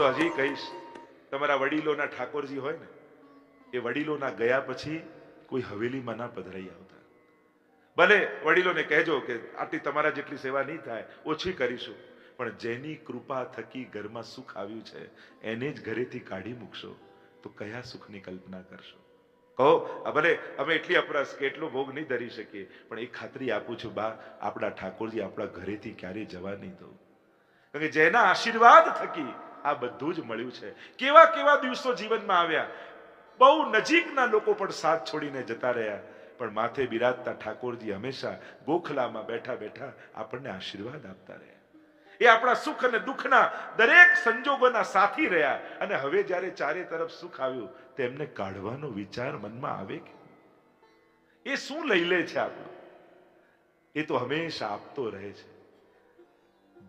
તો હજી કહીશ, તમારા વડીલોના ઠાકોરજી હોય ને, એ વડીલોના ગયા પછી કોઈ હવેલીમાં ના પધરાઈ આવતા. ભલે વડીલોને કહેજો કે આટલી તમારા જેટલી સેવા નહીં થાય, ઓછી કરીશું, પણ જેની કૃપા થકી ઘરમાં સુખ આવ્યું છે એને જ ઘરેથી કાઢી મૂકશો તો કયા સુખની કલ્પના કરશો? કહો, ભલે અમે એટલી અપરસ કે એટલો ભોગ નહીં ધરી શકીએ, પણ એ ખાતરી આપું છું બા, આપણા ઠાકોરજી આપણા ઘરેથી ક્યારેય જવા નહીં દઉં. કારણ કે જેના આશીર્વાદ થકી આ બધું જ મળ્યું છે. કેવા કેવા દિવસો જીવનમાં આવ્યા, બહુ નજીકના લોકો પણ સાથ છોડીને જતા રહ્યા, પણ માથે બિરાજતા ઠાકોરજી હંમેશા ગોખલામાં બેઠા બેઠા આપણને આશીર્વાદ આપતા રહ્યા. એ આપણા સુખ અને દુઃખના દરેક સંજોગોના સાથી રહ્યા. અને હવે જ્યારે ચારે તરફ સુખ આવ્યું તેમને કાઢવાનો વિચાર મનમાં આવે કે એ શું લઈ લે છે આપણું? એ તો હંમેશા આપતો રહે છે.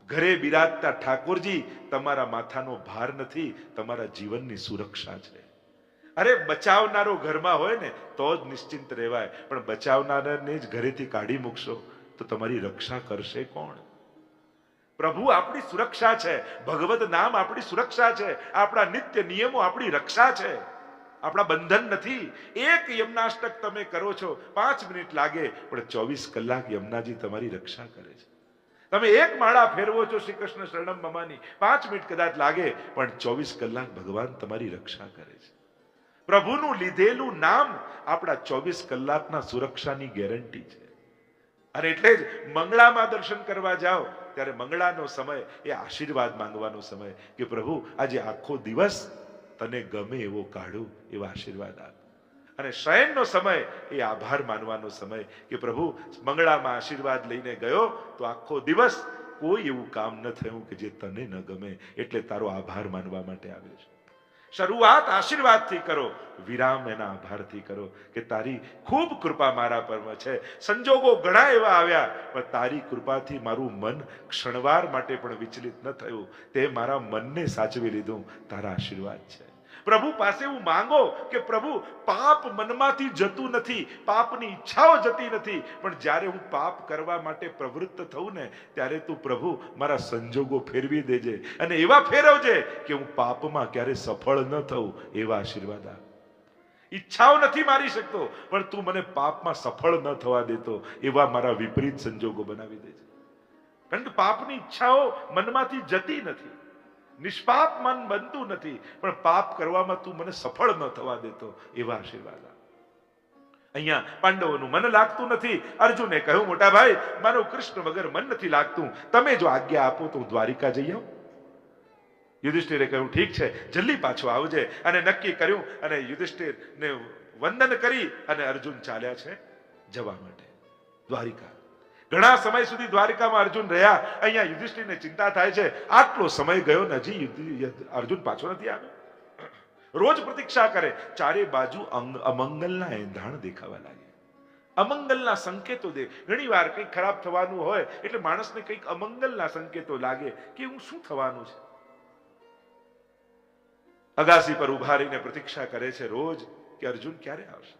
ઘરે બિરાજતા ઠાકોરજી તમારા માથાનો ભાર નથી, તમારા જીવનની સુરક્ષા છે. અરે બચાવનારો ઘરમાં હોય ને તો જ નિશ્ચિંત રહેવાય, પણ બચાવનારાને જ ઘરેથી કાઢી મૂકશો તો તમારી રક્ષા કરશે કોણ? પ્રભુ આપણી સુરક્ષા છે, ભગવદ નામ આપણી સુરક્ષા છે, આપણા નિત્ય નિયમો આપણી રક્ષા છે, આપણા બંધન નથી. એક યમનાષ્ટક તમે કરો છો, 5 મિનિટ લાગે, પણ 24 કલાક યમનાજી તમારી રક્ષા કરે છે. તમે એક માળા ફેરવો છો શ્રી કૃષ્ણ શરણમ મમાની, 5 મિનિટ કદાચ લાગે, પણ 24 કલાક ભગવાન તમારી રક્ષા કરે છે. પ્રભુનું લીધેલું નામ આપણા 24 કલાકના સુરક્ષાની ગેરંટી છે. અને એટલે જ મંગળામાં દર્શન કરવા જાઓ ત્યારે મંગળાનો સમય એ આશીર્વાદ માંગવાનો સમય, કે પ્રભુ આજે આખો દિવસ તને ગમે એવો કાઢું, એવા આશીર્વાદ આપ. અને શયનનો સમય એ આભાર માનવાનો સમય, કે પ્રભુ મંગળામાં આશીર્વાદ લઈને ગયો તો આખો દિવસ કોઈ એવું કામ ન થયું કે જે તને ન ગમે, એટલે તારો આભાર માનવા માટે આવ્યો છે. શરૂઆત આશીર્વાદથી કરો, વિરામ એના આભારથી કરો, કે તારી ખૂબ કૃપા મારા પર છે. સંજોગો ઘણા એવા આવ્યા, પણ તારી કૃપાથી મારું મન ક્ષણવાર માટે પણ વિચલિત ન થયું. તે મારા મનને સાચવી લીધું, તારા આશીર્વાદ છે. પ્રભુ પાસે એવું માંગો કે પ્રભુ પાપ મનમાંથી જતું નથી, પાપની ઈચ્છાઓ જતી નથી, પણ જ્યારે હું પાપ કરવા માટે પ્રવૃત્ત થઉં ને ત્યારે તું પ્રભુ મારા સંજોગો ફેરવી દેજે, અને એવા ફેરવજે કે હું પાપમાં ક્યારે સફળ ન થઉં, એવા આશીર્વાદ આપ. ઈચ્છાઓ નથી મારી શકતો, પણ તું મને પાપમાં સફળ ન થવા દેતો, એવા મારા વિપરીત સંજોગો બનાવી દેજે. કારણ કે પાપની ઈચ્છાઓ મનમાંથી જતી નથી, નિષ્પાપ મન બનતું નથી, પણ પાપ કરવામાં તું મને સફળ ન થવા દેતો, એવા આશીર્વાદ આપ. અહીંયા પાંડવોનું મન લાગતું નથી. અર્જુને કહ્યું, મોટા ભાઈ મારું કૃષ્ણ વગર મન નથી લાગતું, તમે જો આજ્ઞા આપો તો હું દ્વારિકા જઈ આવું. યુધિષ્ઠિરે કહ્યું, ઠીક છે, જલ્દી પાછો આવજે. અને નક્કી કર્યું, અને યુધિષ્ઠિરને વંદન કરી અને અર્જુન ચાલ્યા છે જવા માટે દ્વારિકા. ઘણા સમય સુધી દ્વારિકામાં અર્જુન રહ્યા. અહીંયા યુધિષ્ઠિરને ચિંતા થાય છે, આટલો સમય ગયો ને હજી અર્જુન પાછો નથી આવ્યો. રોજ પ્રતીક્ષા કરે, ચારે બાજુ અમંગલના એંધાણ દેખાવા લાગે, અમંગલના સંકેતો દે. ઘણી વાર કંઈક ખરાબ થવાનું હોય એટલે માણસને કંઈક અમંગલના સંકેતો લાગે કે હું શું થવાનું છે. અગાસી પર ઉભા રહીને પ્રતીક્ષા કરે છે રોજ કે અર્જુન ક્યારે આવશે.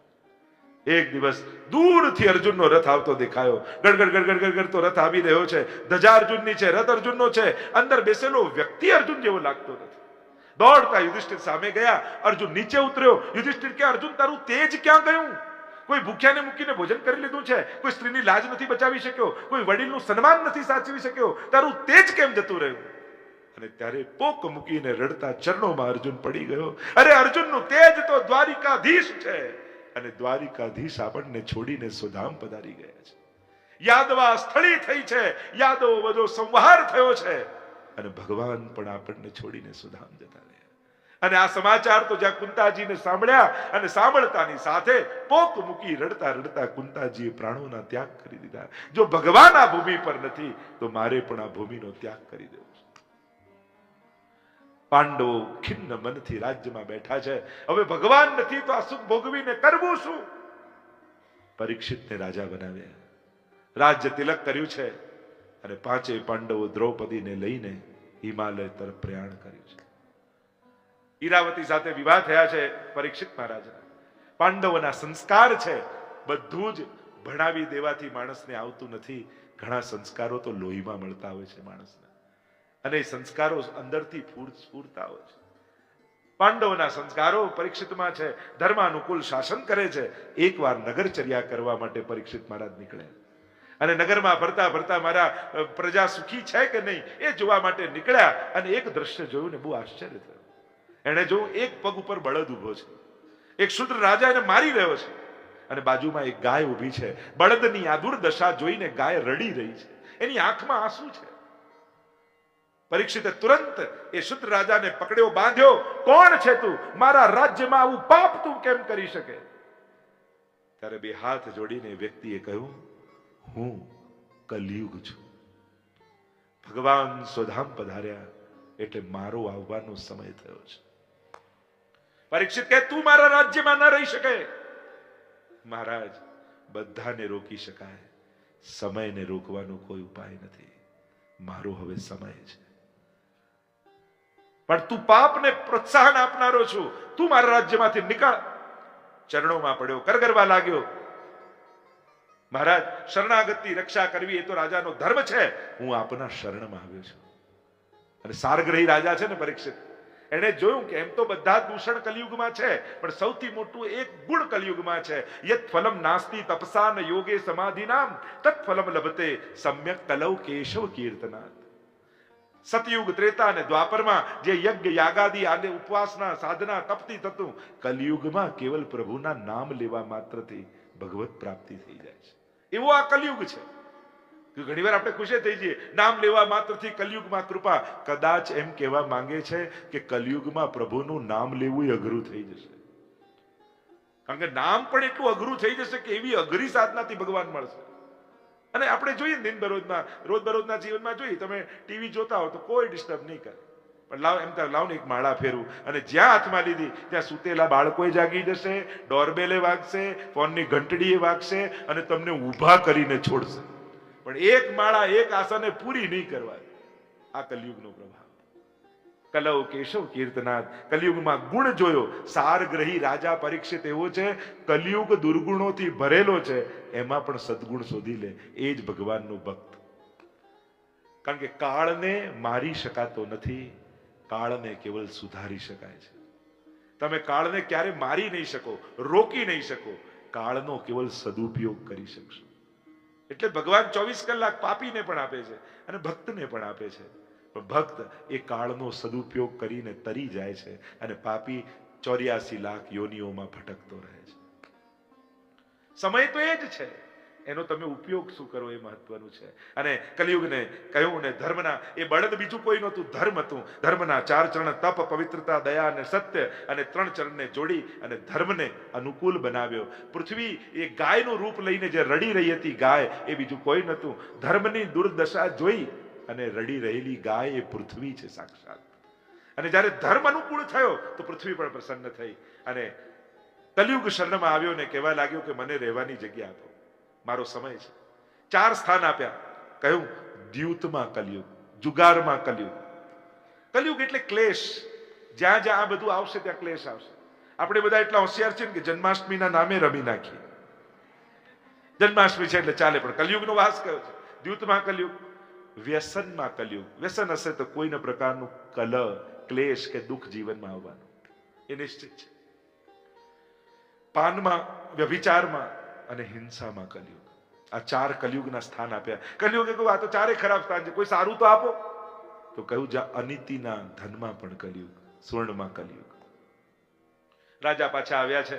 એક દિવસ દૂરથી અર્જુનનો રથ આવતો દેખાયો. ગડગડ ગડગડ ગડગડ તો રથ આવી રહ્યો છે. ધજા અર્જુનની છે, રથ અર્જુનનો છે, અંદર બેસેલો વ્યક્તિ અર્જુન જેવો લાગતો નથી. દોડતા યુધિષ્ઠિર સામે ગયા. અર્જુન નીચે ઉતર્યો. યુધિષ્ઠિર કે અર્જુન તારું તેજ ક્યાં ગયું? કોઈ ભૂખ્યાને મૂકીને ભોજન કરી લીધું છે, કોઈ સ્ત્રીની લાજ નથી બચાવી શક્યો, કોઈ વડીલનું સન્માન નથી સાચવી શક્યો, તારું તેજ કેમ જતું રહ્યું? અને ત્યારે પોક મૂકીને રડતા ચરણોમાં અર્જુન પડી ગયો. અરે અર્જુનનું તેજ તો દ્વારિકાધીશ છે, અને દ્વારિકાધીશ આપણને છોડીને સુધામ પધારી ગયા છે. યાદવા સ્થળી થઈ છે, યાદવો બધો સંહાર થયો છે, અને ભગવાન પણ આપણને છોડીને સુધામ જતા રહ્યા. અને આ સમાચાર તો જ્યાં કુંતાજીને સાંભળ્યા, અને સાંભળતાની સાથે પોક મૂકી રડતા રડતા કુંતાજીએ પ્રાણોના ત્યાગ કરી દીધા. જો ભગવાન આ ભૂમિ પર નથી તો મારે પણ આ ભૂમિનો ત્યાગ કરી દેવો છે. પાંડવો ખિન્ન મનથી રાજ્યમાં બેઠા છે. હવે ભગવાન નથી તો આ સુખ ભોગવીને કરવું શું? પરીક્ષિતને રાજા બનાવ્યા, રાજ્ય તિલક કર્યું છે, અને 5 પાંડવો દ્રૌપદીને લઈને હિમાલય તરફ પ્રયાણ કર્યું છે. ઈરાવતી સાથે વિવાહ થયા છે પરીક્ષિત મહારાજના. પાંડવોના સંસ્કાર છે, બધું જ ભણાવી દેવાથી માણસને આવતું નથી. ઘણા સંસ્કારો તો લોહીમાં મળતા હોય છે માણસને. અને એ સંસ્કારો અંદરથી સ્ફૂરતા હોય છે. પાંડવોના સંસ્કારો પરીક્ષિતમાં છે. ધર્માનુકૂળ શાસન કરે છે. એકવાર નગરચર્યા કરવા માટે પરીક્ષિત મહારાજ નીકળ્યા અને નગરમાં ફરતા ફરતા મારા પ્રજા સુખી છે કે નહીં એ જોવા માટે નીકળ્યા અને એક દ્રશ્ય જોયું ને બહુ આશ્ચર્ય થયું. એને જોયું એક પગ ઉપર બળદ ઉભો છે. એક શૂદ્ર રાજા એને મારી રહ્યો છે અને બાજુમાં એક ગાય ઊભી છે. બળદની આ દુર્દશા જોઈને ગાય રડી રહી છે. એની આંખમાં આંસુ છે. પરીક્ષિતે તુરંત એ શુદ્ર રાજાને પકડ્યો, બાંધ્યો. કોણ છે તું? મારા રાજ્યમાં આવું પાપ તું કેમ કરી શકે? ત્યારે બે હાથ જોડીને વ્યક્તિએ કહ્યું, હું કલિયુગ છું. ભગવાન સ્વધામ પધાર્યા એટલે મારો આવવાનો સમય થયો છે. પરીક્ષિત કહે, તું મારા રાજ્યમાં ન રહી શકે. મહારાજ, બધાને રોકી શકાય, સમયને રોકવાનો કોઈ ઉપાય નથી. મારો હવે સમય છે. પણ તું પાપને પ્રોત્સાહન આપનારો છું. તું મારા રાજ્યમાંથી નીકળ. ચરણોમાં પડ્યો, કરગરવા લાગ્યો. મહારાજ, શરણાગતની રક્ષા કરવી એ તો રાજાનો ધર્મ છે. હું આપના શરણમાં આવ્યો છું. અને સારગ્રહી રાજા છે ને પરીક્ષિત, એને જોયું કે એમ તો બધા દૂષણ કલિયુગમાં છે, પણ સૌથી મોટું એક ગુણ કલિયુગમાં છે. યત ફલમ નાસ્તિ તપસા ન યોગે સમાધિનામ તત ફલમ લભતે સમ્યક કલૌ કેશવ કીર્તનાથ. સતયુગ, ત્રેતા અને દ્વાપરમાં જે યજ્ઞ યાગાદી આદિ ઉપવાસના સાધના તપથી થતું, કલિયુગમાં કેવલ પ્રભુના નામ લેવા માત્રથી ભગવત પ્રાપ્તિ થઈ જાય છે. એવો આ કલિયુગ છે. ઘણી વાર આપણે ખુશી થઈ જઈએ, નામ લેવા માત્રથી કલિયુગમાં કૃપા. કદાચ એમ કહેવા માંગે છે કે કલિયુગમાં પ્રભુનું નામ લેવું અઘરું થઈ જશે. કારણ કે નામ પણ એટલું અઘરું થઈ જશે કે એવી અઘરી સાધનાથી ભગવાન મળશે. અને આપણે જોઈએ દિનબરોજમાં, રોજબરોજના જીવનમાં જોઈએ, તમે ટીવી જોતા હો તો કોઈ ડિસ્ટર્બ નહીં કરે, પણ લાવ ને એક માળા ફેરવું, અને જ્યાં હાથમાં લીધી ત્યાં સુતેલા બાળકોએ જાગી જશે, ડોરબેલે વાગશે, ફોનની ઘંટડીએ વાગશે અને તમને ઊભા કરીને છોડશે. પણ એક માળા, એક આસાને પૂરી નહીં કરવા. આ કલિયુગનો પ્રભાવ. કલૌ કેશવ કીર્તનાથ. કલિયુગમાં ગુણ જોયો. સારગ્રહી રાજા પરીક્ષિત એવો છે, કલિયુગ દુર્ગુણોથી ભરેલો છે, એમાં પણ સદગુણ શોધી લે. એ જ ભગવાનનો ભક્ત. કારણ કે કાળને મારી શકાતો નથી, કાળને કેવલ સુધારી શકાય છે. તમે કાળને ક્યારે મારી નહીં શકો, રોકી નહીં શકો, કાળનો કેવલ સદુપયોગ કરી શકશો. એટલે ભગવાન 24 કલાક પાપીને પણ આપે છે અને ભક્તને પણ આપે છે. પણ ભક્ત એ કાળનો સદુપયોગ કરીને તરી જાય છે અને પાપી 84 લાખ યોનિઓમાં ભટકતો રહે છે. સમય તો એ જ છે, એનો તમે ઉપયોગ શું કરો એ મહત્વનું છે. અને કલિયુગને કહ્યું ને, ધર્મના એ બળદ બીજું કોઈ નહોતું, ધર્મ હતું. ધર્મના 4 ચરણ તપ, પવિત્રતા, દયા અને સત્ય, અને 3 ચરણને જોડી અને ધર્મને અનુકૂળ બનાવ્યો. પૃથ્વી એ ગાયનું રૂપ લઈને જે રડી રહી હતી, ગાય એ બીજું કોઈ નહોતું. ધર્મની દુર્દશા જોઈ અને રડી રહેલી ગાય એ પૃથ્વી છે સાક્ષાત. અને જ્યારે ધર્મ અનુકૂળ થયો તો પૃથ્વી પણ પ્રસન્ન થઈ અને કલિયુગ શરણમાં આવ્યો ને કહેવા લાગ્યો કે મને રહેવાની જગ્યા આપો, મારો સમય છે. 4 સ્થાન આપ્યા. કહ્યું, દ્યુતમાં કલિયુગ, જુગારમાં કલિયુગ. કલિયુગ એટલે ક્લેશ. જ્યાં જ્યાં આ બધું આવશે ત્યાં ક્લેશ આવશે. આપણે બધા એટલા હોશિયાર છીએ કે જન્માષ્ટમીના નામે રમી નાખીએ. જન્માષ્ટમી છે એટલે ચાલે, પણ કલિયુગનો વાસ કયો છે? દ્યુતમાં કલિયુગ, વ્યસનમાં કલિયુગ. વ્યસન હશે તો કોઈના પ્રકારનું કલહ, ક્લેશ કે દુઃખ જીવનમાં આવવાનું એ નિશ્ચિત છે. પાનમાં, વ્યભિચારમાં અને હિંસામાં કલિયુગ. આ 4 કલિયુગના સ્થાન આપ્યા. કલિયુગે કહ્યું, આ તો 4 ખરાબ સ્થાન છે, કોઈ સારું તો આપો. તો કહ્યું, જ્યાં અનિતિના ધનમાં પણ કલિયુગ, સુવર્ણમાં કલિયુગ. રાજા પાછા આવ્યા છે,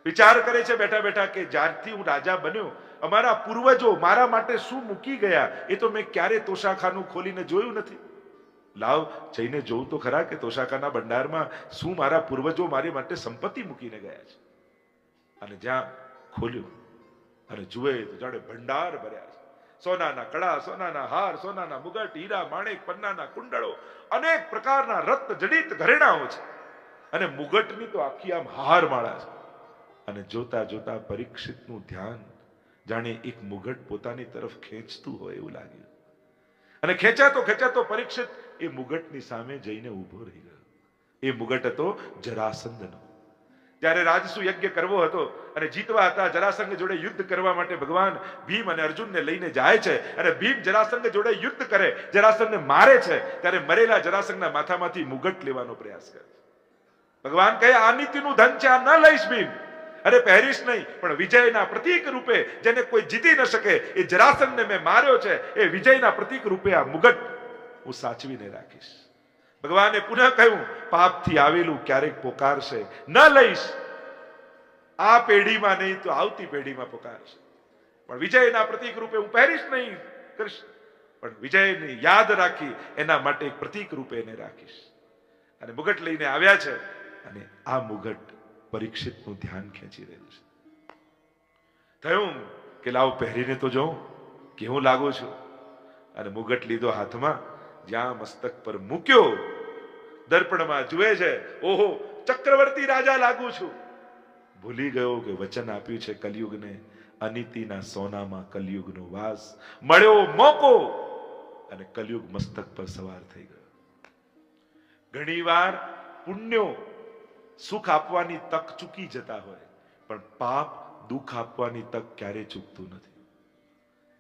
વિચાર કરે છે બેઠા બેઠા કે જ્યારથી હું રાજા બન્યો, અમારા પૂર્વજો મારા માટે શું મૂકી ગયા એ તો મેં ક્યારે તોશાખાનું ખોલીને જોયું નથી. લાવ જઈને જોઉં તો ખરા કે તોશાખાના ભંડારમાં શું મારા પૂર્વજો મારી માટે સંપત્તિ મૂકીને ગયા છે. અને જ્યાં ખોલ્યું અને જુએ તો જાણે ભંડાર ભર્યા છે. સોનાના કડા, સોનાના હાર, સોનાના મુગટ, હીરા, માણેક, પન્નાના કુંડળો, અનેક પ્રકારના રત્ન જડિત ઘરેણાઓ છે. અને મુગટની તો આખી આમ હાર માળા છે. અને જોતા જોતા પરીક્ષિતનું ધ્યાન જાણે એક મુગટ પોતાની તરફ ખેંચતું હોય એવું લાગ્યું. અને ખેંચાતો ખેંચાતો પરીક્ષિત એ મુગટની સામે જઈને ઊભો રહી ગયો. એ મુગટ હતો જરાસંધનો. જ્યારે રાજસુ યજ્ઞ કરવો હતો અને જીતવા હતા, જરાસંઘ જોડે યુદ્ધ કરવા માટે ભગવાન ભીમ અને અર્જુનને લઈને જાય છે અને ભીમ જરાસંઘ જોડે યુદ્ધ કરે, જરાસંઘને મારે છે, ત્યારે મરેલા જરાસંઘના માથામાંથી મુગટ લેવાનો પ્રયાસ કરે. ભગવાન કહે આ નીતિનું ધન છે, આ ન લઈશ ભીમ, અરે પહેરીશ નહીં, પણ વિજયના પ્રતીક રૂપે જેને કોઈ જીતી ન શકે એ જરાસંઘને મેં માર્યો છે, એ વિજયના પ્રતીક રૂપે આ મુગટ હું સાચવીને રાખીશ. ભગવાને પુનઃ કહ્યું પાપથી આવેલું ક્યારેક પોકારશે, ન લઈશ, આ પેઢીમાં નહીં તો આવતી પેઢીમાં પોકારશે, પણ વિજયના પ્રતીક રૂપે હું પહેરીશ નહીં કરીશ, પણ વિજયની યાદ રાખી એના માટે એક પ્રતીક રૂપે એને રાખીશ. અને મુગટ લઈને આવ્યા છે અને આ મુગટ પરીક્ષિતનું ધ્યાન ખેંચી રહ્યું છે. થયું કે લાવ પહેરીને તો જોઉં કેવું લાગુ છું. અને મુગટ લીધો હાથમાં, જ્યાં મસ્તક પર મૂક્યો દર્પણમાં જુએ છે, ઓહો ચક્રવર્તી રાજા લાગુ છું. ભૂલી ગયો કે વચન આપ્યું છે કલયુગને, અનિતિના સોનામાં કલયુગનો વાસ, મળ્યો મોકો અને કલયુગ મસ્તક પર સવાર થઈ ગયો. ઘણીવાર પુણ્યો સુખ આપવાની તક ચૂકી જતા હોય, પણ પાપ દુઃખ આપવાની તક ક્યારે ચૂકતું નથી.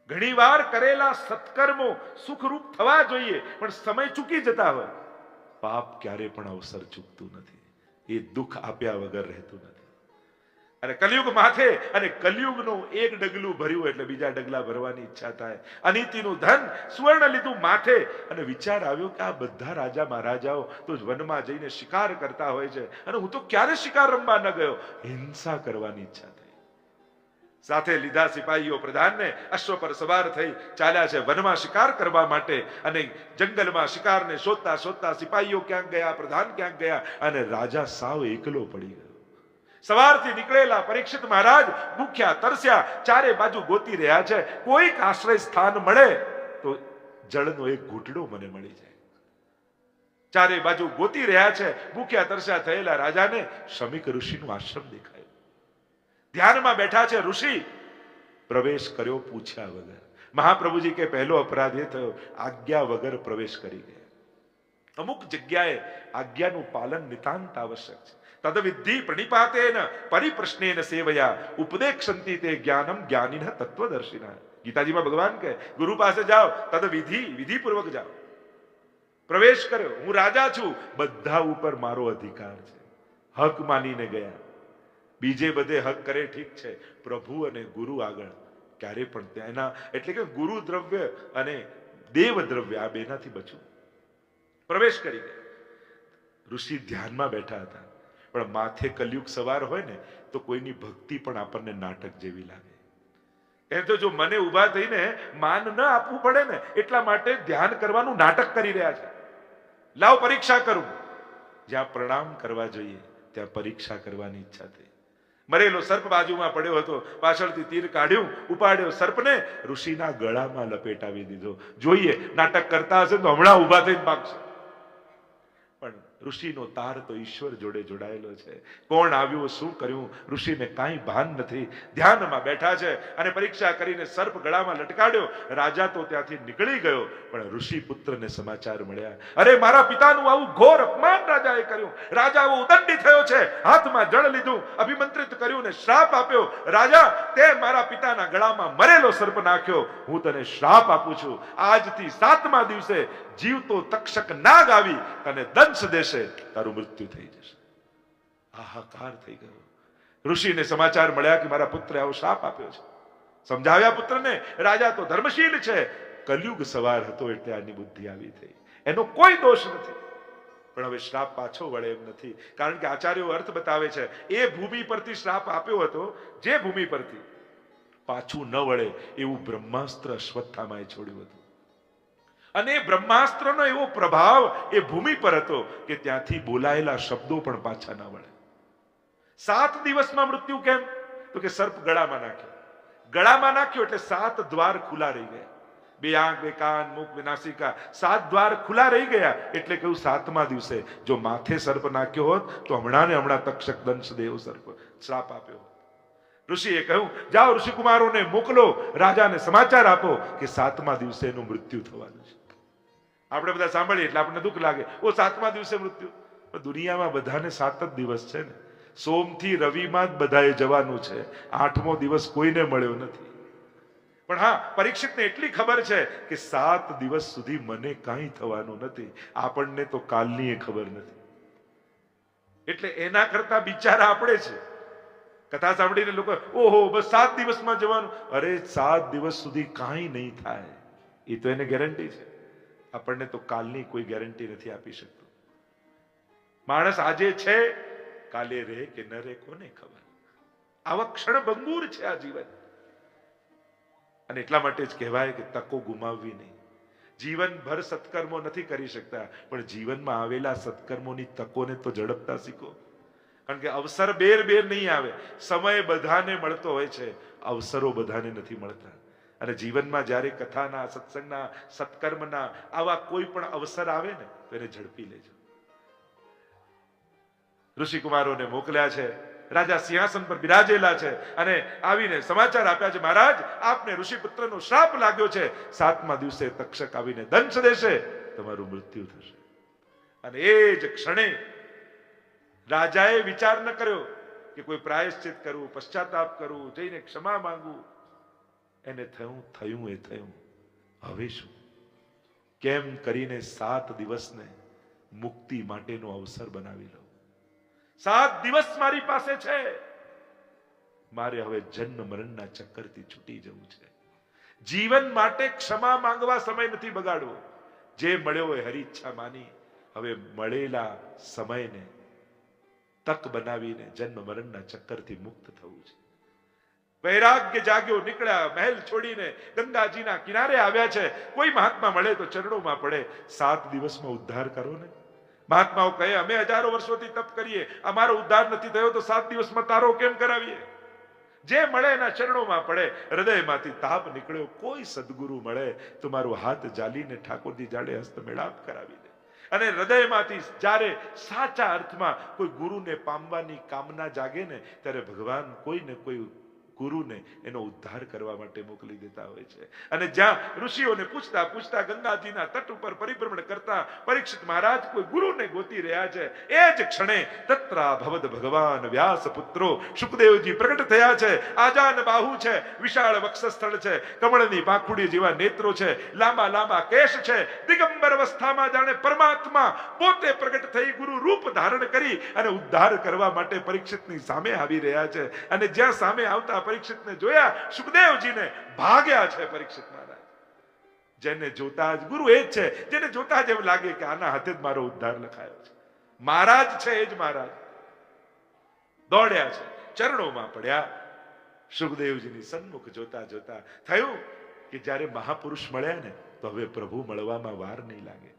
ઘણીવાર કરેલા સત્કર્મો સુખરૂપ થવા જોઈએ, પણ સમય ચૂકી જતા હોય. પાપ ક્યારે પણ અવસર ચૂકતું નથી, એ દુઃખ આપ્યા વગર રહેતું નથી. અને કલયુગ માથે, અને કલયુગનું એક ડગલું ભર્યું એટલે બીજા ડગલા ભરવાની ઈચ્છા થાય. અનીતિનું ધન સુવર્ણ લીધું માથે, અને વિચાર આવ્યો કે આ બધા રાજા મહારાજાઓ તો વનમાં જઈને શિકાર કરતા હોય છે, અને હું તો ક્યારે શિકાર રમવા ન ગયો. હિંસા કરવાની ઈચ્છા થઈ. સાથે લીધા સિપાહીઓ પ્રધાનને અશ્વ પર સવાર થઈ ચાલ્યા છે વનમાં શિકાર કરવા માટે. અને જંગલમાં શિકારને શોધતા શોધતા સિપાહીઓ ક્યાંક ગયા, પ્રધાન ક્યાંક ગયા, અને રાજા સાવ એકલો પડી ગયો. સવારથી નીકળેલા પરીક્ષિત મહારાજ ભૂખ્યા તરસ્યા ચારે બાજુ ગોતી રહ્યા છે, કોઈક આશ્રય સ્થાન મળે તો જળનો એક ઘૂંટડો મને મળી જાય. ચારે બાજુ ગોતી રહ્યા છે. ભૂખ્યા તરસ્યા થયેલા રાજાને શમીક ઋષિનું આશ્રમ દેખાય. ધ્યાનમાં બેઠા છે ઋષિ. પ્રવેશ કર્યો પૂછ્યા વગર. મહાપ્રભુજી કે પહેલો અપરાધ એ થયો, આજ્ઞા વગર પ્રવેશ કરી ગયા. અમુક જગ્યાએ આજ્ઞાનું પાલન નિતાંત આવશ્યક છે. તદવિધિ પ્રણિપાતેન પરિપ્રશ્નેન સેવયા ઉપદેક્ષંતિ તે જ્ઞાનમ જ્ઞાનિનઃ તત્વદર્શિનઃ. ગીતાજીમાં ભગવાન કહે ગુરુ પાસે જાઓ, તદવિધિ વિધિપૂર્વક જાઓ. પ્રવેશ કર્યો, હું રાજા છું, બધા ઉપર મારો અધિકાર છે, હક માનીને ગયા. બીજે બધે હક કરે ઠીક છે, પ્રભુ અને ગુરુ આગળ ક્યારે પણ તેના, એટલે કે ગુરુ દ્રવ્ય અને દેવ દ્રવ્ય આ બેનાથી બચવું. પ્રવેશ કરી ગયા. ઋષિ ધ્યાનમાં બેઠા હતા, પણ માથે કલયુગ સવાર હોય ને તો કોઈની ભક્તિ પણ આપણને નાટક જેવી લાગે. એમ તો જો મને ઉભા થઈને માન ન આપવું પડે ને એટલા માટે ધ્યાન કરવાનું નાટક કરી રહ્યા છે. લાવ પરીક્ષા કરું. જ્યાં પ્રણામ કરવા જોઈએ ત્યાં પરીક્ષા કરવાની ઈચ્છા થઈ. મરેલો સર્પ બાજુમાં પડ્યો હતો, પાછળથી તીર કાઢ્યું, ઉપાડ્યો સર્પને ઋષિના ગળામાં લપેટાવી દીધો. જોઈએ નાટક કરતા હશે તો હમણાં ઉભા થઈને ભાગશે, પણ ઋષિનો તાર તો ઈશ્વર જોડે જોડાયેલો છે. કોણ આવ્યું, શું કર્યું, ઋષિને કાંઈ ભાન નથી. ધ્યાનમાં બેઠા છે અને પરીક્ષા કરીને સર્પ ગળામાં લટકાડ્યો. રાજા તો ત્યાંથી નીકળી ગયો, પણ ઋષિ પુત્રને સમાચાર મળ્યા, અરે મારા પિતાનું આવું ઘોર અપમાન રાજાએ કર્યું. રાજા આવો ઉદંડી થયો છે, હાથમાં જળ લીધું, અભિમંત્રિત કર્યું ને શ્રાપ આપ્યો. રાજા, તે મારા પિતાના ગળામાં મરેલો સર્પ નાખ્યો, હું તને શ્રાપ આપું છું, આજથી 7મા દિવસે જીવતો તક્ષક નાગ આવી અને દંશ દેશે, તારું મૃત્યુ થઈ જશે. હાહાકાર થઈ ગયો. ઋષિને સમાચાર મળ્યા કે મારા પુત્રે આવો શાપ આપ્યો છે. સમજાવ્યા પુત્રને. રાજા તો ધર્મશીલ છે, કલયુગ સવાર હતો એટલે આની બુદ્ધિ આવી થઈ, એનો કોઈ દોષ નથી. પણ હવે શ્રાપ પાછો વળે એમ નથી, કારણ કે આચાર્યો અર્થ બતાવે છે એ ભૂમિ પરથી શ્રાપ આપ્યો હતો, જે ભૂમિ પરથી પાછું ન વળે એવું બ્રહ્માસ્ત્ર અશ્વત્થામાએ છોડ્યું હતું. અને બ્રહ્માસ્ત્રનો એવો પ્રભાવ એ ભૂમિ પર હતો કે ત્યાંથી બોલાયેલા શબ્દો પણ પાછા ન વળે. 7 દિવસમાં મૃત્યુ કેમ? તો કે સર્પ ગળામાં નાખ્યો. ગળામાં નાખ્યો એટલે 7 દ્વાર ખુલ્લા રહી ગયા. 2 આંખ, 2 કાન, મુખ, નાસિકા, 7 દ્વાર ખુલ્લા રહી ગયા. એટલે કહ્યું 7મા દિવસે જો માથે સર્પ નાખ્યો હોત તો હમણાં ને હમણાં તક્ષક દંશ દેવ સર્પ શ્રાપ આપ્યો. ઋષિએ કહ્યું જાઓ ઋષિકુમારોને મોકલો, રાજાને સમાચાર આપો કે 7મા દિવસે એનું મૃત્યુ થવાનું છે. આપણે બધા સાંભળીએ એટલે આપણને દુઃખ લાગે, ઓ 7મા દિવસે મૃત્યુ. દુનિયામાં બધાને 7 જ દિવસ છે ને. સોમથી રવિમાં જ બધાએ જવાનું છે. 8મો દિવસ કોઈને મળ્યો નથી. પણ હા, પરીક્ષિતને એટલી ખબર છે કે 7 દિવસ સુધી મને કાંઈ થવાનું નથી. આપણને તો કાલની ખબર નથી. એટલે એના કરતા બિચારા આપણે છે. કથા સાંભળીને લોકો ઓહો બસ 7 દિવસમાં જવાનું. અરે 7 દિવસ સુધી કાંઈ નહીં થાય, એ તો એને ગેરંટી છે. આપણને તો કાલની કોઈ ગેરંટી નથી આપી શકતો. માણસ આજે છે, કાલે રહે કે ન રહે કોને ખબર. આવા ક્ષણ ભંગુર છે આ જીવન. અને એટલા માટે જ કહેવાય કે તકો ગુમાવવી નહીં. જીવનભર સત્કર્મો નથી કરી શકતા, પણ જીવનમાં આવેલા સત્કર્મોની તકોને તો ઝડપતા શીખો. કારણ કે અવસર બેર નહીં આવે. સમય બધાને મળતો હોય છે, અવસરો બધાને નથી મળતા. અને જીવનમાં જ્યારે કથાના, સત્સંગના, સત્કર્મના આવા કોઈ પણ અવસર આવે ને તો એને ઝડપી લેજો. ઋષિકુમારોને મોકલ્યા છે, રાજા સિંહાસન પર બિરાજેલા છે અને આવીને સમાચાર આપ્યા છે, મહારાજ આપને ઋષિપુત્રનો શ્રાપ લાગ્યો છે. 7મા દિવસે તક્ષક આવીને દંશ દેશે, તમારું મૃત્યુ થશે. અને એ જ ક્ષણે રાજાએ વિચાર ન કર્યો કે કોઈ પ્રાયશ્ચિત કરવું, પશ્ચાતાપ કરવું, જઈને ક્ષમા માંગવું. એને થયું એ થયું. હવે શું? કેમ કરીને 7 દિવસને મુક્તિ માટેનો અવસર બનાવી લો. 7 દિવસ મારી પાસે છે, મારે હવે જન્મ મરણના ચક્કરથી છૂટી જવું છે. જીવન માટે ક્ષમા માંગવા સમય નથી બગાડવો. જે મળ્યો એ હરી ઈચ્છા માની હવે મળેલા સમયને તક બનાવીને જન્મ મરણના ચક્કરથી મુક્ત થવું છે. વૈરાગ્ય જાગ્યો, નીકળ્યા. મહેલ છોડીને ગંગાજીના કિનારે આવ્યા છે. કોઈ મહાત્મા મળે તો ચરણોમાં પડે. 7 દિવસમાં ઉદ્ધાર કરો ને. મહાત્માઓ કહે અમે હજારો વર્ષોથી તપ કરીએ, અમારો ઉદ્ધાર નથી થયો તો 7 દિવસમાં તારો કેમ કરાવીએ? જે મળે એના ચરણોમાં પડે. હૃદયમાંથી તાપ નીકળ્યો. કોઈ સદગુરુ મળે તો મારો હાથ જાલીને ઠાકોરજી જાડે હસ્ત મેળાપ કરાવી દે. અને હૃદયમાંથી જ્યારે સાચા અર્થમાં કોઈ ગુરુને પામવાની કામના જાગે ને ત્યારે ભગવાન કોઈને કોઈ ગુરુને એનો ઉદ્ધાર કરવા માટે મોકલી દેતા હોય છે. અને જ્યાં ઋષિઓને પૂછતા પૂછતા ગંગાજીના તટ ઉપર પરિભ્રમણ કરતા પરીક્ષિત મહારાજ કોઈ ગુરુને ગોતી રહ્યા છે. એ જ ક્ષણે તત્રા ભવદ ભગવાન વ્યાસ પુત્રો સુખદેવજી પ્રગટ થયા છે. આજાન બાહુ છે, વિશાળ વક્ષસ્થળ છે, કમળની પાંખુડી જેવા નેત્રો છે, લાંબા લાંબા કેશ છે. દિગંબર અવસ્થામાં જાણે પરમાત્મા પોતે પ્રગટ થઈ ગુરુ રૂપ ધારણ કરી અને ઉદ્ધાર કરવા માટે પરીક્ષિતની સામે આવી રહ્યા છે. અને જ્યાં સામે આવતા પરીક્ષિતને જોયા, સુખદેવજીને ભાગ્યા છે પરીક્ષિત મહારાજ. જેને જોતા જ ગુરુ એ જ છે, જેને જોતા જ એમ લાગે કે આના હાથે જ મારો ઉદ્ધાર લખાયો છે. મહારાજ છે એ જ મહારાજ. દોડ્યા છે, ચરણોમાં પડ્યા. સુખદેવજીની સન્મુખ જોતા જોતા થયું કે જ્યારે મહાપુરુષ મળ્યા ને તો હવે પ્રભુ મળવામાં વાર નહીં લાગે.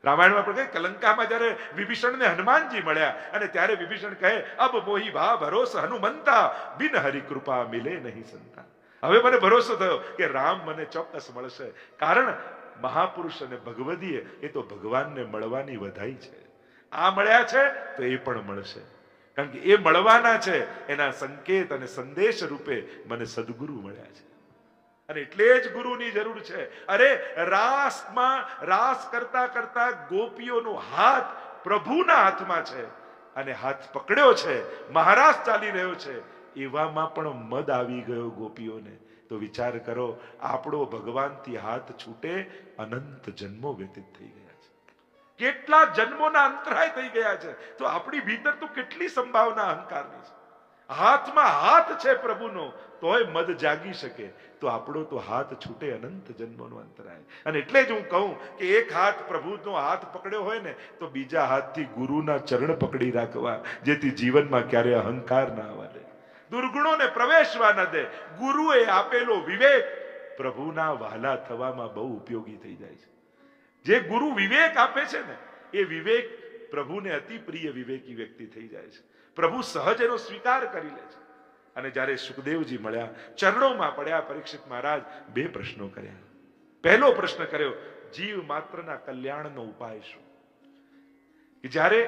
રામાયણમાં પણ કહે કલંકામાં જ્યારે વિભીષણને હનુમાનજી મળ્યા અને ત્યારે વિભીષણ કહે અબ મોહી ભા ભરોસ હનુમંતા બિન હરિ કૃપા મિલે નહીં સંતા. હવે મને ભરોસો થયો કે રામ મને ચોક્કસ મળશે. કારણ મહાપુરુષ અને ભગવદીય એ તો ભગવાનને મળવાની વધાઈ છે. આ મળ્યા છે તો એ પણ મળશે. કારણ કે એ મળવાના છે, એના સંકેત અને સંદેશ રૂપે મને સદગુરુ મળ્યા છે. અને એટલે જ ગુરુની જરૂર છે. અરે રાસમાં રાસ કરતા કરતા ગોપીઓનો હાથ પ્રભુના હાથમાં છે અને હાથ પકડ્યો છે, મહારાજ ચાલી રહ્યો છે. એવામાં પણ મદ આવી ગયો ગોપીઓને. તો વિચાર કરો, આપણો ભગવાનથી હાથ છૂટે અનંત જન્મો વ્યતીત થઈ ગયા છે. કેટલા જન્મોના અંતરાય થઈ ગયા છે. તો આપણી ભીતર તો કેટલી સંભાવના અહંકારની છે. હાથમાં હાથ છે પ્રભુનો તોય મદ જાગી શકે. તો આપણો તો હાથ છૂટે અનંત જન્મોનો અંતરાય. અને એટલે જ હું કહું કે એક હાથ પ્રભુનો હાથ પકડ્યો હોય ને તો બીજા હાથથી ગુરુના ચરણ પકડી રાખવા, જેથી જીવનમાં ક્યારે અહંકાર ના આવવા દે, દુર્ગુણોને પ્રવેશવા ન દે. ગુરુએ આપેલો વિવેક પ્રભુના વહાલા થવામાં બહુ ઉપયોગી થઈ જાય છે. જે ગુરુ વિવેક આપે છે ને એ વિવેક પ્રભુને અતિ પ્રિય વિવેકી વ્યક્તિ થઈ જાય છે. પ્રભુ સહજ એનો સ્વીકાર કરી લે છે. અને જ્યારે સુખદેવજી મળ્યા, ચરણોમાં પડ્યા, પરીક્ષિત મહારાજ 2 પ્રશ્નો કર્યા. પહેલો પ્રશ્ન કર્યો, જીવ માત્રના કલ્યાણનો ઉપાય શું? કે જ્યારે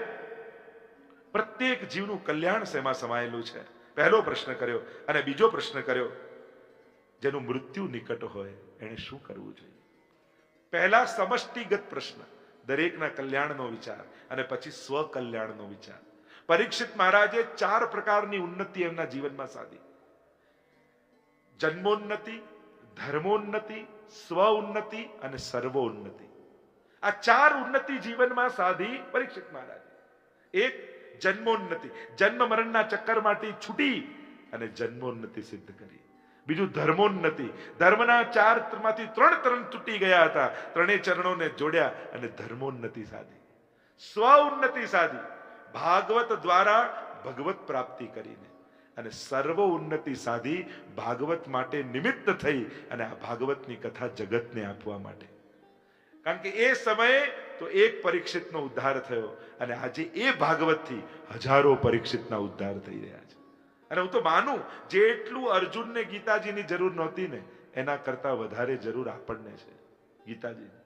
પ્રત્યેક જીવનું કલ્યાણ શેમાં સમાયેલું છે, પહેલો પ્રશ્ન કર્યો. અને બીજો પ્રશ્ન કર્યો, જેનું મૃત્યુ નિકટ હોય એને શું કરવું જોઈએ? પહેલા સમષ્ટિગત પ્રશ્ન, દરેકના કલ્યાણનો વિચાર, અને પછી સ્વકલ્યાણનો વિચાર. પરીક્ષિત મહારાજે 4 પ્રકારની ઉન્નતિ એમના જીવનમાં સાધી. જન્મોન્નતિ, ધર્મોન્નતિ, સ્વ ઉન્નતિ અને સર્વોન્નતિ. આ 4 ઉન્નતિ જીવનમાં સાધી પરીક્ષિત મહારાજ. એક જન્મોન્નતિ, જન્મ મરણના ચક્કરમાંથી છૂટી અને જન્મોન્નતિ સિદ્ધ કરી. બીજું ધર્મોન્નતિ, ધર્મના 4 માંથી 3 ચરણ તૂટી ગયા હતા, 3 ચરણોને જોડ્યા અને ધર્મોન્નતિ સાધી. સ્વ ઉન્નતિ સાધી, ભાગવત દ્વારા ભગવત પ્રાપ્તિ કરીને. અને સર્વ ઉન્નતિ સાધી, ભાગવત માટે નિમિત્ત થઈ અને આ ભાગવતની કથા જગતને આપવા માટે. કારણ કે એ સમયે તો એક પરીક્ષિતનો ઉદ્ધાર થયો અને આજે એ ભાગવતથી હજારો પરીક્ષિતના ઉદ્ધાર થઈ રહ્યા છે. અને હું તો માનું જેટલું અર્જુનને ગીતાજીની જરૂર નહોતી ને એના કરતા વધારે જરૂર આપણને છે ગીતાજીની.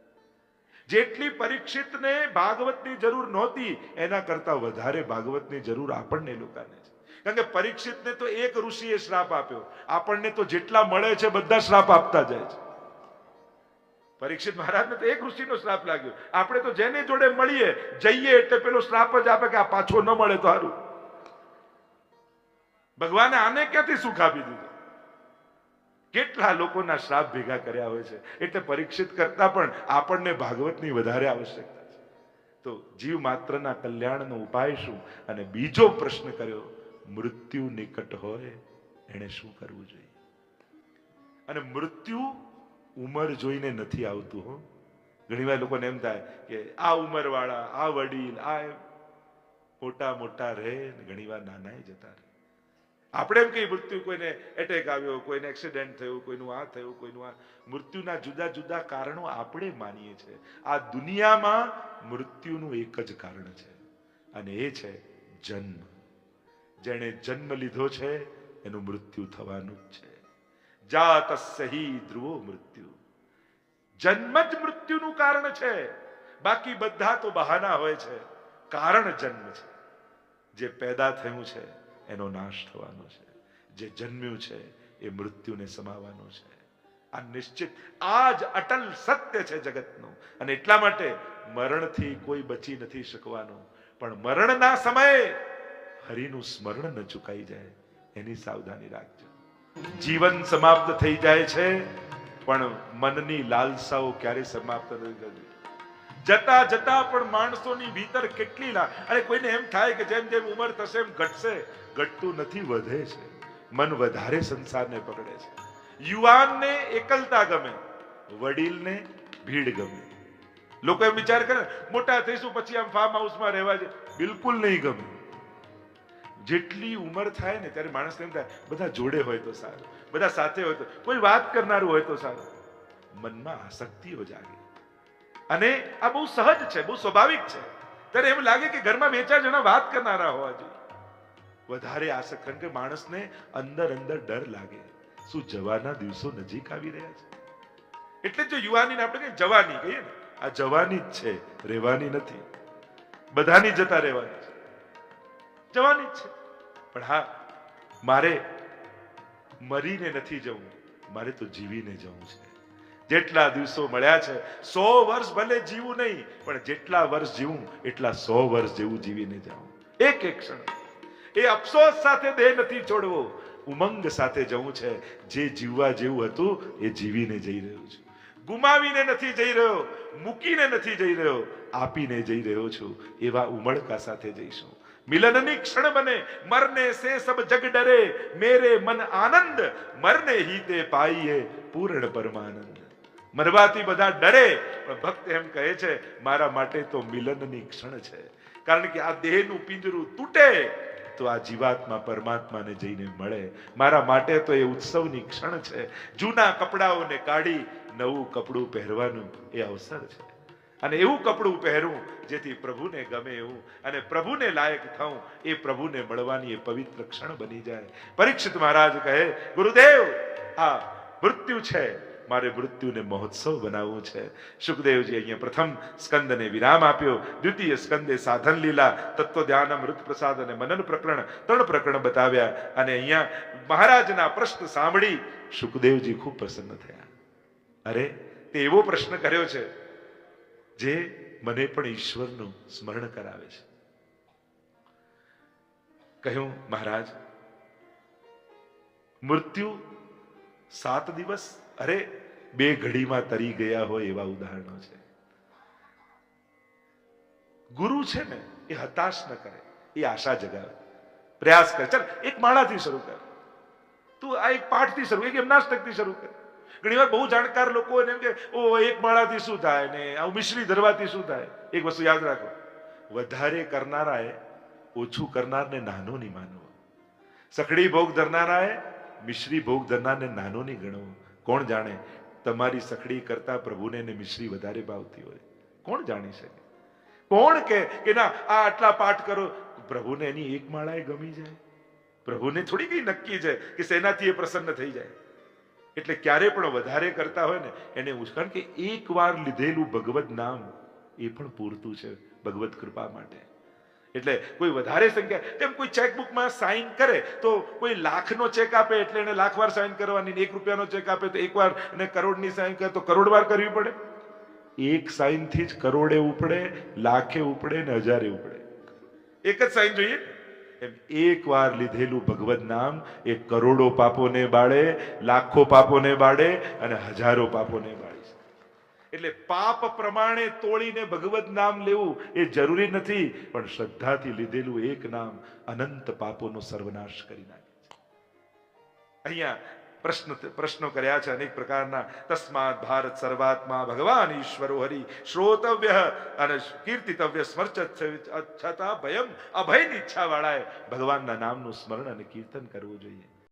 જેટલી પરીક્ષિતને ભાગવતની જરૂર નહોતી એના કરતા વધારે ભાગવતની જરૂર આપણને લોકોને છે. કારણ કે પરીક્ષિતને તો એક ઋષિએ શ્રાપ આપ્યો, આપણને તો જેટલા મળે છે બધા શ્રાપ આપતા જાય છે. પરીક્ષિત મહારાજને તો એક ઋષિનો શ્રાપ લાગ્યો, આપણે તો જેને જોડે મળીએ જઈએ એટલે પેલો શ્રાપ જ આપે કે આ પાછો ન મળે તો સારું. ભગવાને આને ક્યાંથી સુખ આપી દીધું? કેટલા લોકોના શ્રાપ ભેગા કર્યા હોય છે. એટલે પરીક્ષિત કરતા પણ આપણને ભાગવતની વધારે આવશ્યકતા છે. તો જીવ માત્રના કલ્યાણનો ઉપાય શું? અને બીજો પ્રશ્ન કર્યો, મૃત્યુ નિકટ હોય એને શું કરવું જોઈએ? અને મૃત્યુ ઉંમર જોઈને નથી આવતું. હો, ઘણીવાર લોકોને એમ થાય કે આ ઉંમર વાળા, આ વડીલ, આ મોટા મોટા રહે, ઘણીવાર નાના જતા રહે. આપણે એમ કહીએ મૃત્યુ, કોઈને એટેક આવ્યો, કોઈને એક્સિડન્ટ થયું, કોઈનું આ થયું, કોઈનું આ. મૃત્યુના જુદા જુદા કારણો આપણે માનીએ છીએ. આ દુનિયામાં મૃત્યુનું એક જ કારણ છે અને એ છે જન્મ. જેણે જન્મ લીધો છે એનું મૃત્યુ થવાનું જ છે. જાતસ્ય હિ ધ્રુવો મૃત્યુ. જન્મ જ મૃત્યુનું કારણ છે, બાકી બધા તો બહાના હોય છે. કારણ જન્મ છે. જે પેદા થયું છે એનો નાશ થવાનો છે, જે જન્મ્યું છે એ મૃત્યુને સમાવવાનો છે. આ નિશ્ચિત, આ જ અટલ સત્ય છે જગતનું. અને એટલા માટે મરણથી કોઈ બચી નથી શકવાનું. પણ મરણના સમયે હરિનું સ્મરણ ન ચૂકાઈ જાય એની સાવધાની રાખજો. જીવન સમાપ્ત થઈ જાય છે પણ મનની લાલસાઓ ક્યારે સમાપ્ત નથી થતી. જતા જતા પણ માણસોની ભીતર કેટલી અને કોઈને એમ થાય કે જેમ જેમ ઉંમર થશે એમ ઘટશે. ઘટતું નથી, વધે છે. મન વધારે સંસારને પકડે છે. યુવાનને એકલતા ગમે, વડીલને ભીડ ગમે. લોકો એમ વિચાર કરે મોટા થઈશું પછી આમ ફાર્મ હાઉસમાં રહેવા છે. બિલકુલ નહીં ગમે. જેટલી ઉંમર થાય ને ત્યારે માણસ એમ થાય બધા જોડે હોય તો સારું, બધા સાથે હોય તો, કોઈ વાત કરનારું હોય તો સારું. મનમાં આસક્તિઓ જાગે અને આ બહુ સહજ છે, બહુ સ્વાભાવિક છે. ત્યારે એમ લાગે કે ઘરમાં 2-4 જણા વાત કરનારા હોવા જોઈએ. વધારે આસક્ત, કારણ કે માણસને અંદર અંદર ડર લાગે, શું જવાના દિવસો નજીક આવી રહ્યા છે. એટલે જો યુવાનીને આપણે કહીએ જવાની કહીએ ને, આ જવાની જ છે, રહેવાની નથી. બધાની જતા રહેવાની છે, જવાની જ છે. પણ હા, મારે મરીને નથી જવું, મારે તો જીવીને જવું છે. જેટલા દિવસો મળ્યા છે 100 વર્ષ ભલે જીવું નહીં, પણ જેટલા વર્ષ જીવું એટલા 100 વર્ષ જેવું જીવીને જાઉં. એક એક ક્ષણ એ અફસોસ સાથે દેહ નથી છોડવો, ઉમંગ સાથે જવું છે. જે જીવવા જેવું હતું એ જીવીને જઈ રહ્યો છું. ગુમાવીને નથી જઈ રહ્યો, મૂકીને નથી જઈ રહ્યો, આપીને જઈ રહ્યો છું. એવા ઉમળકા સાથે જઈશું. મિલનની ક્ષણ બને, મરને સે સબ જગ ડરે, મેરે મન આનંદ, મરને હી તે પાઈએ પૂર્ણ પરમાનંદ. મરવાથી બધા ડરે, પણ ભક્ત એમ કહે છે મારા માટે તો મિલનની ક્ષણ છે. કારણ કે આ દેહનું પિંજરું તૂટે તો આ જીવાત્મા પરમાત્માને જઈને મળે. મારા માટે તો એ ઉત્સવની ક્ષણ છે. જૂના કપડાઓને કાઢી નવું કપડું પહેરવાનું એ અવસર છે. અને એવું કપડું પહેરવું જેથી પ્રભુને ગમે એવું, અને પ્રભુને લાયક થવું, એ પ્રભુને મળવાની એ પવિત્ર ક્ષણ બની જાય. પરીક્ષિત મહારાજ કહે ગુરુદેવ, આ મૃત્યુ છે, મારે મૃત્યુને મહોત્સવ બનાવવું છે. સુખદેવજી અહીંયા પ્રથમ સ્કંદને વિરામ આપ્યો. દ્વિતીય સ્કંદે સાધન લીલા, તત્વ ધ્યાન, અમૃત પ્રસાદ અને મનન પ્રકરણ 3 પ્રકરણ બતાવ્યા. અને અહીંયા મહારાજના પ્રશ્ન સાંભળી સુખદેવજી ખૂબ પ્રસન્ન થયા. અરે, તે એવો પ્રશ્ન કર્યો છે જે મને પણ ઈશ્વરનું સ્મરણ કરાવે છે. કહ્યું, મહારાજ મૃત્યુ 7 દિવસ, અરે 2 ઘડીમાં તરી ગયા હોય એવા ઉદાહરણો છે. ગુરુ છે ને એ હતાશ ન કરે, એ આશા જગાવે, પ્રયાસ કરે. ચાલ એક માળાથી શરૂ કર, તું આ એક પાઠથી શરૂ, એક એમનાસ્ટકથી શરૂ કર. ઘણી વાર બહુ જાણકાર લોકો એમ કે ઓ એક માળાથી શું થાય ને આવું મિશ્રી ધરવાથી શું થાય. એક વસ્તુ યાદ રાખો, વધારે કરનારાએ ઓછું કરનારને નાનો નહીં માનવો. સખડી ભોગ ધરનારાએ મિશ્રી ભોગ ધરનારને નાનો નહીં ગણવો. કોણ જાણે તમારી સખડી કરતા પ્રભુને ને મિશ્રી વધારે ભાવતી હોય? કોણ જાણી શકે? કોણ કે ના આ આટલા પાઠ કરો, પ્રભુને એની એક માળાએ ગમી જાય? પ્રભુને થોડી કઈ નક્કી છે કે સેનાથી એ પ્રસન્ન થઈ જાય. એટલે ક્યારે પણ વધારે કરતા હોય ને એને કારણ કે એક વાર લીધેલું ભગવત નામ એ પણ પૂરતું છે ભગવત કૃપા માટે. એટલે કોઈ વધારે સંખ્યા, તેમ કોઈ ચેકબુકમાં સાઇન કરે તો કોઈ લાખનો ચેક આપે એટલે એને લાખ વાર સાઇન કરવાની, 1 રૂપિયાનો ચેક આપે તો 1 વાર, અને કરોડની સાઇન કરે તો કરોડ વાર કરવી પડે. એક સાઇનથી જ કરોડે ઉપડે, લાખે ઉપડે ને હજારે ઉપડે. એક જ સાઇન જોઈએ. એમ એક વાર લીધેલું ભગવત નામ એ કરોડો પાપોને બાળે, લાખો પાપોને બાળે અને હજારો પાપોને બાળે. એટલે પાપ પ્રમાણે તોડીને ભગવત નામ લેવું એ જરૂરી નથી, પણ શ્રદ્ધાથી લીધેલું એક નામ અનંત પાપોનો સર્વનાશ કરી નાખે છે. અહીંયા પ્રશ્નો કર્યા છે અનેક પ્રકારના. તસ્માત ભારત સર્વાત્મા ભગવાન ઈશ્વરો હરિ શ્રોતવ્ય અને કીર્તિતવ્ય સ્મર્ચ છતાં ભયમ અભયની ઈચ્છા વાળાએ ભગવાનના નામનું સ્મરણ અને કીર્તન કરવું જોઈએ.